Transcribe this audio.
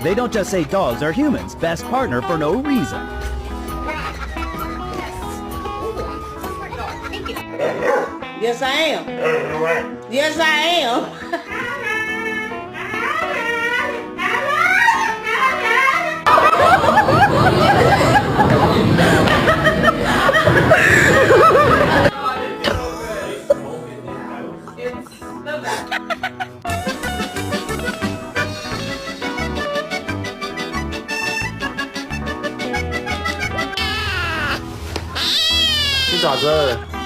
They don't just say dogs are humans' best partner for no reason. Yes, I am. Yes, I am.你咋子？